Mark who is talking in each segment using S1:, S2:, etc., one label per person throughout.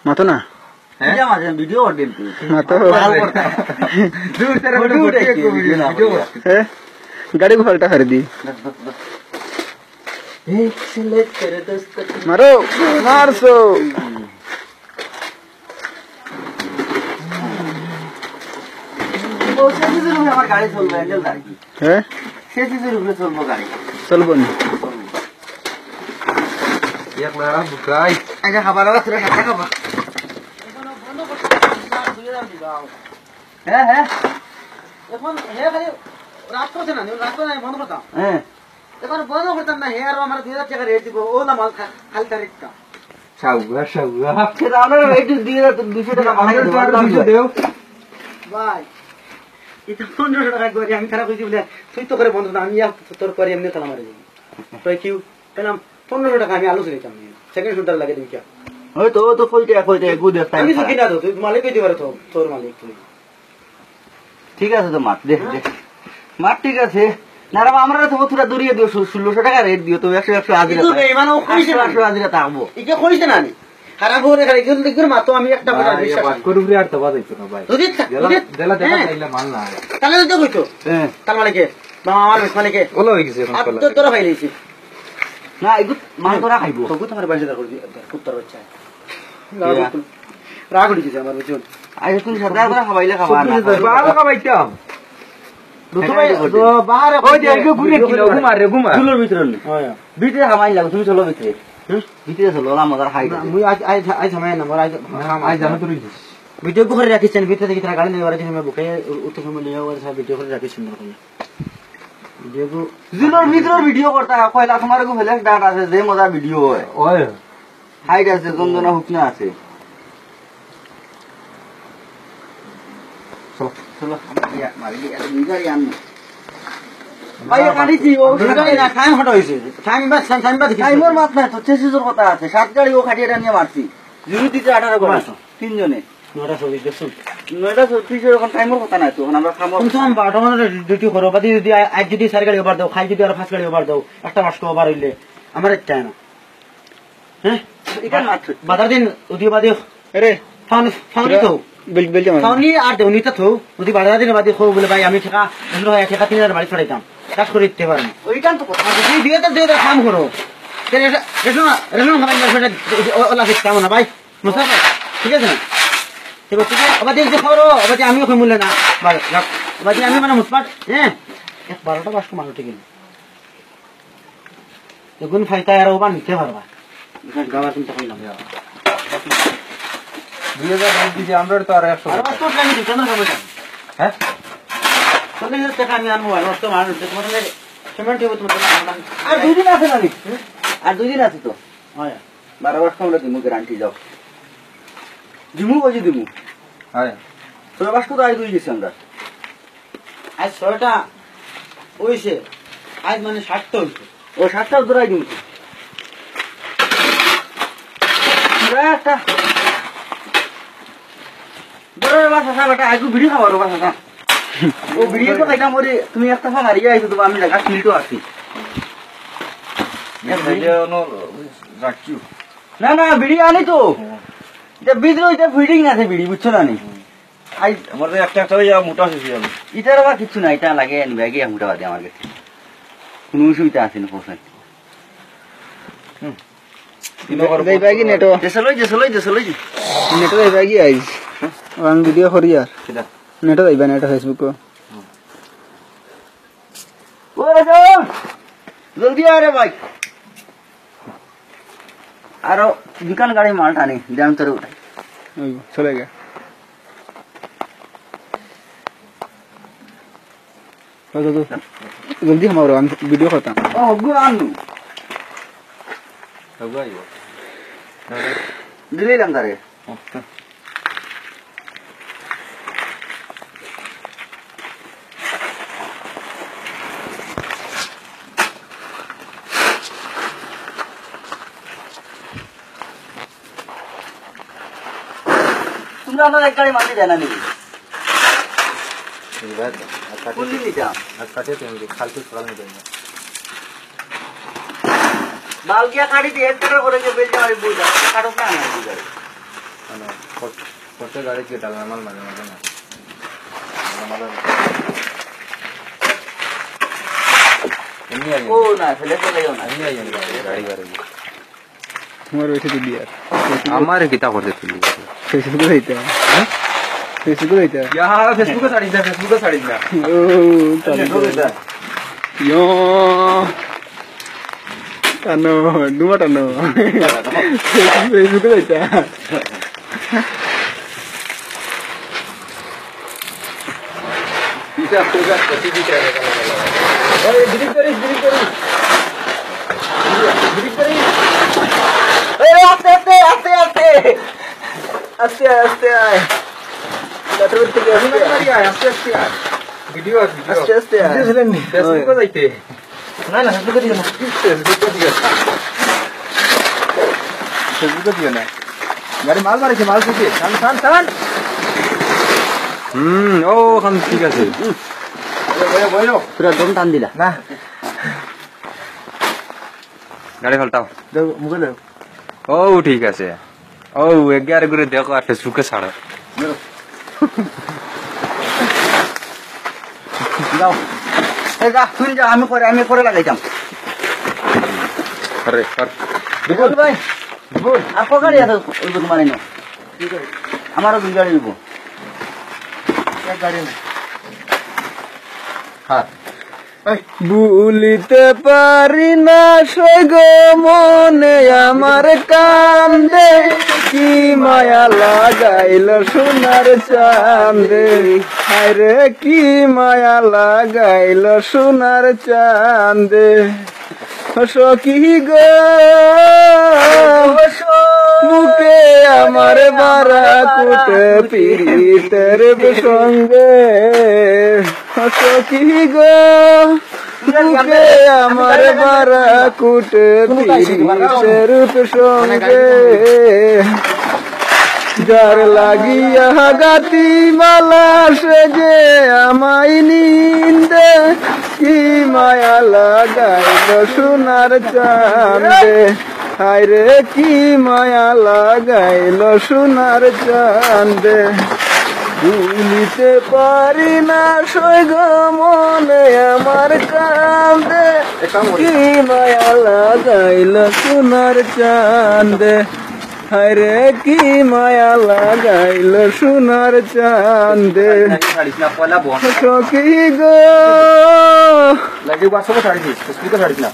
S1: মাতো না
S2: क्या मार वीडियो और दिन
S1: মাতো
S2: दूर तेरे वीडियो
S1: गाड़ी को पलटा कर दी मारो मार सो
S2: আমার গাড়ি চলবে এঞ্জেল গাড়ি
S1: হ্যাঁ
S2: সে চিজের উপরে চলবো গাড়ি
S1: চলবো না
S2: এক লাড়া বুকাই আগে খাবার আছে রে খাতা খাবা হ্যাঁ হ্যাঁ
S3: এখন হে খালি রাত করছে না রাত করে বন্ধ করতাম
S2: হ্যাঁ
S3: এখন বন্ধ করতাম না হে আর আমার 2000 টাকা রেট দিব ও না মাল খালি তারিখটা
S2: সাউগা আপনি রানা একটু দিয়ে 200 টাকা বাড়াই দেও
S3: ভাই এটা 1500 টাকা করে আমি খারাপ হইছি বলে তুই তো করে বন্ধ না আমি তোর করে এমনি তালা মারি দিই তো কি পেলাম 1500 টাকা আমি আলু নিতাম সেকেন্ড শুটার লাগে দিই কি
S2: ওই তো তো কইতে গুদের টাইম
S3: আমি তো কিনা তো তুই মালিক কইতে পারো তো তোর মালিক তুই
S2: ঠিক আছে তো মাঠ দেখ মাঠ ঠিক আছে না রে আমরা তো পুরো দূরিয়ে দিও 1600 টাকা রেট দিও তো 100 হাজিরা
S3: তো বেঈমান ও কইছে
S2: 100 হাজিরা থাকবো
S3: ইকে কইছে না নি খারাপ হরে খালি কিন্তু দেখুন মা তো আমি একটা কথা বিশ্বাস
S4: করুবরি আর তো বাজাইতো না ভাই
S3: দুদিন
S4: দেলা দেখা চাইলে মাল না
S3: তাহলে তো কইতো
S2: হ্যাঁ
S3: তার মালিকে বাবা আমার মালিকে
S4: ওলা হই গেছে এখন
S3: আর তো তোরা ফাইলেছি
S2: না এগুলো মাল তোরা খাইবো
S3: তো তোমার বাজে দা করবি কুত্তার বাচ্চা রাগ উঠে গেছে আমার বুঝুন
S2: আই তুমি সদা করে খাবাইলে খাবা না
S4: ভালো খাবাইতাম
S3: বাহারে
S4: ওই যে একটু ঘুরে কিলো ঘুমা
S2: চুলোর ভিতরে
S3: হ্যাঁ
S2: ভিতরে খামাই লাগো তুমি চলো ভিতরে ভিতরে চলো না মজার খাই
S3: মুই আজ সময় না মোর
S4: আই জানো তুই
S3: ভিডিও করে রাখিছেন ভিতরে থেকে তারা গাড়ি নিয়ে বাড়ি সময় বুকে উঠতে সময় নিয়ে ওর সব ভিডিও করে রাখিছেন না ভিডিও কো
S2: চুলোর ভিতরে ভিডিও করতে কয়লা তোমার কো ফ্ল্যাশ ডাটা আছে যে মজার ভিডিও হয়
S4: ওই
S2: হাইট আছে যন্ত্রণা হুকনা আছে চলো ইয়া মারি এত বিগারি আনমু ভাই কাটিছি ও
S3: গাড়ি না টাইম হটা হইছে টাইম বা
S2: টাইমর মাপ না তো চেসিসের কথা আছে সাত গাড়ি ও খাটিয়ে নিয়ে মারছি ইউনিটিতে 18 করে তিনজনে
S3: নটা ছবি দেখছুন
S2: 9টা 36 এরকম টাইমর কথা নাই তো আমরা খামো
S3: তুমি তো আমি 12 ঘন্টা ডিউটি করো বাদি যদি আজ যদি 4 গাড়ি ওভার দাও খাই যদি আর 5 গাড়ি ওভার দাও একটা মাস ওভার হইলে আমার চাই না হ্যাঁ
S2: এটা মাত্র
S3: বাদার দিন উদি বাদি
S1: আরে
S3: ফাউনি তো
S1: বেলতে মার
S3: ফাউনি আর দেউনিটা তো উদি বাদার দিন বাদি খো বলে ভাই আমি টাকা এগুলো হয় টাকা 3000 বাড়ি ছড়াইতাম কাজ করে দিতে পারেন
S2: ওইখান তো কথা
S3: যদি দিয়ে তো কাম করো রেশন খাবার ওলা কাম না ভাই মুসাফা ঠিক আছে না এবার ঠিক আছে আবার দেখতে খাবো আবার আমিও খাই মূল্য না আবার আমি মানে মুসপাট হ্যাঁ 12টা বাস মানুষ ঠিক আছে দেখুন ফাইতা আর ওবার নিতে পারবা গাওয়ার চিন্তা করলাম
S4: 2000 দিছি আমরা তো আর 100
S3: আর বাস লাগে দিতে না খাবো
S4: হ্যাঁ
S3: তাহলে টাকা আমি আনবো আর বাস তো মানুষ তোমাদের পেমেন্ট হবে তোমাদের
S2: আর 2 দিন আছে না আর 2 দিন আছে তো
S3: হ্যাঁ
S2: 12 বছর আমরা দিমু গ্যারান্টি যাও দিমু বাজি দিমু
S4: হ্যাঁ
S2: তো বাস তো আই দুই গেছি আমরা
S3: আজ 6টা হইছে আজ মানে 60টা হইছে
S2: ও 7টা ধরাই দিমু একটা বড় বাসা সাবাটা আইকু ভিড়ি খাবার বাসাটা ও ভিড়ি তো লাইকা মরে তুমি একটা ফা হারিয়ে আইছো তো আমি লাগা ফিল্টো আছি না না ভিড়ি আনি তো এটা বিদ্রোহ এটা ফিডিং আছে ভিড়ি বুঝছো না নি আই
S4: আমাদের একটা মোটা হইছে আমি
S2: এটার আবার কিছু না এটা লাগে আনবে আগে মোটা বাদে আমার কাছে কোনো অসুবিধা আছে না পৌঁছায়
S1: যাই বাকি নেটো
S2: যেসলই
S1: নেটো যাই বাকি আইস ওয়ান ভিডিও করি আর
S4: সেটা
S1: নেটো যাইবা নেটো ফেসবুক
S2: ও রাজন জলদি আ রে ভাই আরো বিকান গাড়ি মাল টানি দাম তোরে উঠাই
S1: ওই চলে গে তো জলদি हमारो हम वीडियो करता
S2: ও গো আনু
S4: সব আইব
S2: দিলাম তারে তোমরা আমার এক গাড়ি মাটি দেনা নিবি কোন দিন নিতা
S4: কাটে তুমি খালতে সকালে দেই না
S2: বালকিয়া কাটি দিয়ে একটা করে যে বেলটা মারি বুঝা কাটো না না বুঝা
S4: প্রত্যেক গাড়ি কি ডাল মাল মাঝে মাঝে না এমনি আই
S2: ও না ফেলে চলে যাও না
S4: এমনি আই গাড়ি গাড়ি
S1: তোমার ওইটা দিবি আর
S4: আমার কিতা করতে তুলি
S1: ফেসবুকে যাইতে ফেসবুকে যাইতে
S4: ইয়া ফেসবুকে ছাড়ি না
S1: ও ইয়ো টানো ডুমা টানো ফেসবুকে যাইতে
S4: পিছা পূজা কতি দিতে রে আরে ডিলিট করিস
S2: এই আস্তে আস্তে আস্তে আস্তে আস্তে আস্তে আয় লাটুর থেকে
S4: আস্তে আস্তে ভিডিও
S2: আস্তে আস্তে আয়
S4: ফেসবুকে যাইতে
S2: না না ফেসবুকে দিও না
S1: ফেসবুকে দিও না গাড়ি মাল মারিছে মাল দিছে টান
S4: ও খান ঠিক আছে
S2: পুরা দম টান দিলা
S1: না
S4: গাড়ি ফালতাও
S1: দাও মুখে দাও
S4: ও ঠিক আছে ও এগারে করে দেখো আর ফেসবুকে ছাড়ো
S2: যাও এই যা তুই যা আমি করে লাগাইতাম
S4: আরে আর
S2: বিপুল ভাই বিপুল আর কো গাড়ি আছে ওই তোমার এনো আমারও দুই গাড়ি নিবো এক গাড়ি না
S4: হ্যাঁ
S1: ভুলিতে পারি না সৈগ মনে আমার কান্দে কি মায়া লাগাইল সোনার চাঁদে আরে কি মায়া লাগাইল সোনার চাঁদে সখী গো মুখে আমার বারা কুটে পিরিতের সঙ্গে সখী গো মুখে আমার বারা কুটে পিরিতের সঙ্গে যার লাগিয়া গাতি মালা সেজে আমায় নিন্দে কি মায়া লাগাইল সোনার চাঁদে হায়রে কি মায়া লাগাইল সোনার চাঁদে ভুলিতে পারি না সৈগ মনে আমার কান্দে কি মায়া লাগাইল সোনার চাঁদে হায়রে কি মায়া লাগাইল সোনার চাঁদে
S4: ছাড়িস না পয়লা বন
S1: সখী গো
S4: লাগে WhatsApp ছাড়িস ফেসবুকে ছাড়িস না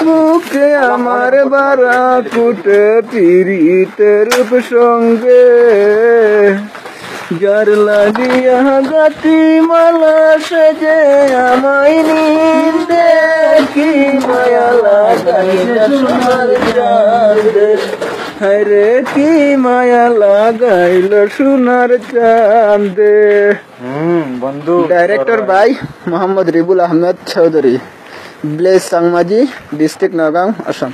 S1: মুখে আমার বারা কুটে পিরিতের সঙ্গে যার লাগিয়া গাতি মালা সেজে আমায় নিন্দে কি মায়া লাগাইল সোনার চাঁদে হরে কি মায়া লাগাইল সোনার চাঁদে
S4: বন্ধু
S1: ডাইরেক্টর ভাই মোহাম্মদ রিবুল আহমেদ চৌধুরী ব্লেজ সাংমাজি ডিস্ট্রিক্ট নগাঁও আসাম